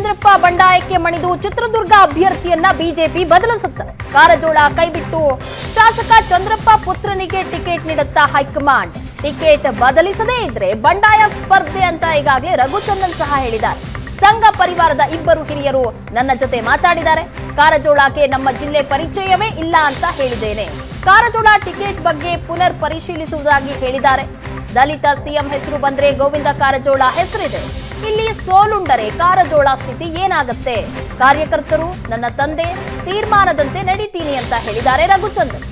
ಚಂದ್ರಪ್ಪ ಬಂಡಾಯಕ್ಕೆ ಮಣಿದು ಚಿತ್ರದುರ್ಗ ಅಭ್ಯರ್ಥಿಯನ್ನ ಬಿಜೆಪಿ ಬದಲಿಸುತ್ತೆ. ಕಾರಜೋಳ ಕೈಬಿಟ್ಟು ಶಾಸಕ ಚಂದ್ರಪ್ಪ ಪುತ್ರನಿಗೆ ಟಿಕೆಟ್ ನೀಡುತ್ತಾ ಹೈಕಮಾಂಡ್. ಟಿಕೆಟ್ ಬದಲಿಸದೇ ಇದ್ರೆ ಬಂಡಾಯ ಸ್ಪರ್ಧೆ ಅಂತ ಈಗಾಗಲೇ ರಘುಚಂದನ್ ಸಹ ಹೇಳಿದ್ದಾರೆ. ಸಂಘ ಪರಿವಾರದ ಇಬ್ಬರು ಹಿರಿಯರು ನನ್ನ ಜೊತೆ ಮಾತಾಡಿದ್ದಾರೆ. ಕಾರಜೋಳಕ್ಕೆ ನಮ್ಮ ಜಿಲ್ಲೆ ಪರಿಚಯವೇ ಇಲ್ಲ ಅಂತ ಹೇಳಿದ್ದೇನೆ. ಕಾರಜೋಳ ಟಿಕೆಟ್ ಬಗ್ಗೆ ಪುನರ್ ಪರಿಶೀಲಿಸುವುದಾಗಿ ಹೇಳಿದ್ದಾರೆ. ದಲಿತ ಸಿಎಂ ಹೆಸರು ಬಂದ್ರೆ ಗೋವಿಂದ ಕಾರಜೋಳ ಹೆಸರಿದೆ. ಇಲ್ಲಿ ಸೋಲುಂಡರೆ ಕಾರಜೋಳ ಸ್ಥಿತಿ ಏನಾಗುತ್ತೆ? ಕಾರ್ಯಕರ್ತರು ನನ್ನ ತಂದೆ ತೀರ್ಮಾನದಂತೆ ನಡೀತೀನಿ ಅಂತ ಹೇಳಿದ್ದಾರೆ ರಘುಚಂದನ್.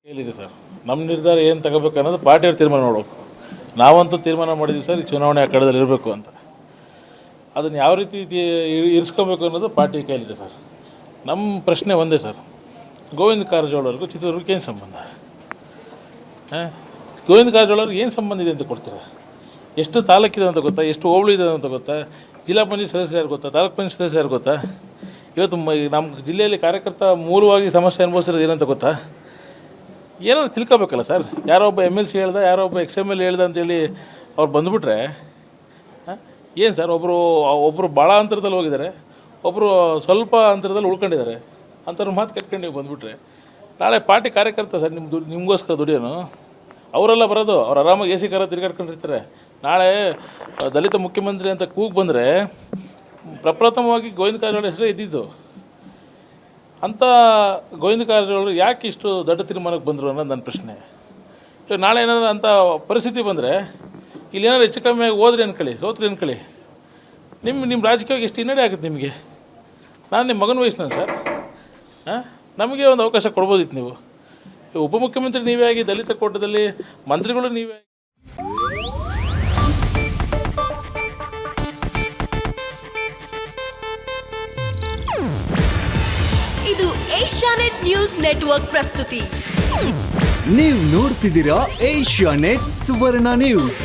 ಹೇಳಿದೆ ಸರ್, ನಮ್ಮ ನಿರ್ಧಾರ ಏನು ತಗೋಬೇಕು ಅನ್ನೋದು ಪಾರ್ಟಿಯವ್ರು ತೀರ್ಮಾನ ಮಾಡಬೇಕು. ನಾವಂತೂ ತೀರ್ಮಾನ ಮಾಡಿದ್ವಿ ಸರ್, ಚುನಾವಣೆ ಆ ಕಡೆದಲ್ಲಿ ಇರಬೇಕು ಅಂತ. ಅದನ್ನು ಯಾವ ರೀತಿ ಇರಿಸ್ಕೋಬೇಕು ಅನ್ನೋದು ಪಾರ್ಟಿ ಕೈಲಿದೆ ಸರ್. ನಮ್ಮ ಪ್ರಶ್ನೆ ಒಂದೇ ಸರ್, ಗೋವಿಂದ ಕಾರಜೋಳವ್ರಿಗೂ ಚಿತ್ರದುರ್ಗಕ್ಕೆ ಏನು ಸಂಬಂಧ? ಗೋವಿಂದ ಕಾರಜೋಳವ್ರಿಗೆ ಏನು ಸಂಬಂಧ ಇದೆ ಅಂತ ಕೊಡ್ತೀರಾ? ಎಷ್ಟು ತಾಲೂಕಿದೆ ಅಂತ ಗೊತ್ತಾ? ಎಷ್ಟು ಹೋಬಳಿ ಇದೆ ಅಂತ ಗೊತ್ತಾ? ಜಿಲ್ಲಾ ಪಂಚಾಯತ್ ಸದಸ್ಯರು ಯಾರು ಗೊತ್ತಾ? ತಾಲೂಕು ಪಂಚಾಯತ್ ಸದಸ್ಯರು ಯಾರು ಗೊತ್ತಾ? ಇವತ್ತು ನಮ್ಮ ಜಿಲ್ಲೆಯಲ್ಲಿ ಕಾರ್ಯಕರ್ತ ಮೂಲವಾಗಿ ಸಮಸ್ಯೆ ಅನುಭವಿಸಿರೋದು ಏನಂತ ಗೊತ್ತಾ? ಏನಾದ್ರು ತಿಳ್ಕೊಬೇಕಲ್ಲ ಸರ್. ಯಾರೋ ಒಬ್ಬ MLC ಹೇಳ್ದ, ಯಾರೋ ಒಬ್ಬ XML ಹೇಳ್ದ ಅಂತೇಳಿ ಅವ್ರು ಬಂದುಬಿಟ್ರೆ ಏನು ಸರ್? ಒಬ್ಬರು ಭಾಳ ಅಂತರದಲ್ಲಿ ಹೋಗಿದ್ದಾರೆ, ಒಬ್ಬರು ಸ್ವಲ್ಪ ಅಂತರದಲ್ಲಿ ಉಳ್ಕೊಂಡಿದ್ದಾರೆ. ಅಂಥವ್ರ ಮಾತು ಕಟ್ಕೊಂಡು ನೀವು ಬಂದುಬಿಟ್ರೆ ನಾಳೆ ಪಾರ್ಟಿ ಕಾರ್ಯಕರ್ತ ಸರ್ ನಿಮಗೋಸ್ಕರ ದುಡಿಯೋನು ಅವರೆಲ್ಲ ಬರೋದು. ಅವ್ರು ಆರಾಮಾಗಿ AC ಕಾರ್ ತಿರ್ಗಾಡ್ಕೊಂಡಿರ್ತಾರೆ. ನಾಳೆ ದಲಿತ ಮುಖ್ಯಮಂತ್ರಿ ಅಂತ ಕೂಗಿ ಬಂದರೆ ಪ್ರಪ್ರಥಮವಾಗಿ ಗೋವಿಂದ ಕಾರಜೋಳ ಹೆಸರೇ ಇದ್ದಿದ್ದು. ಅಂಥ ಗೋವಿಂದ ಕಾರಜೋಳರು ಯಾಕೆ ಇಷ್ಟು ದೊಡ್ಡ ತೀರ್ಮಾನಕ್ಕೆ ಬಂದರು ಅನ್ನೋದು ನನ್ನ ಪ್ರಶ್ನೆ. ಇವಾಗ ನಾಳೆ ಏನಾದ್ರು ಅಂಥ ಪರಿಸ್ಥಿತಿ ಬಂದರೆ ಇಲ್ಲಿ ಏನಾದ್ರು ಹೆಚ್ಚು ಕಮ್ಮಿ ಆಗಿ ಹೋದ್ರಿ ಅನ್ಕೊಳ್ಳಿ, ಸೋತ್ರಿ ಅನ್ಕೊಳ್ಳಿ, ನಿಮ್ಮ ರಾಜಕೀಯವಾಗಿ ಎಷ್ಟು ಹಿನ್ನಡೆ ಆಗುತ್ತೆ ನಿಮಗೆ? ನಾನು ನಿಮ್ಮ ಮಗನ ವಯಸ್ಸಿನ ಸರ್. ನಮಗೆ ಒಂದು ಅವಕಾಶ ಕೊಡ್ಬೋದಿತ್ತು. ನೀವು ಉಪಮುಖ್ಯಮಂತ್ರಿ ನೀವೇ ಆಗಿ, ದಲಿತ ಕೋಟದಲ್ಲಿ ಮಂತ್ರಿಗಳು ನೀವೇ ಆಗಿ. ಇದು ಏಷ್ಯಾನೆಟ್ ನ್ಯೂಸ್ ನೆಟ್ವರ್ಕ್ ಪ್ರಸ್ತುತಿ. ನೀವು ನೋಡ್ತಿದ್ದೀರಾ ಏಷ್ಯಾನೆಟ್ ಸುವರ್ಣ ನ್ಯೂಸ್.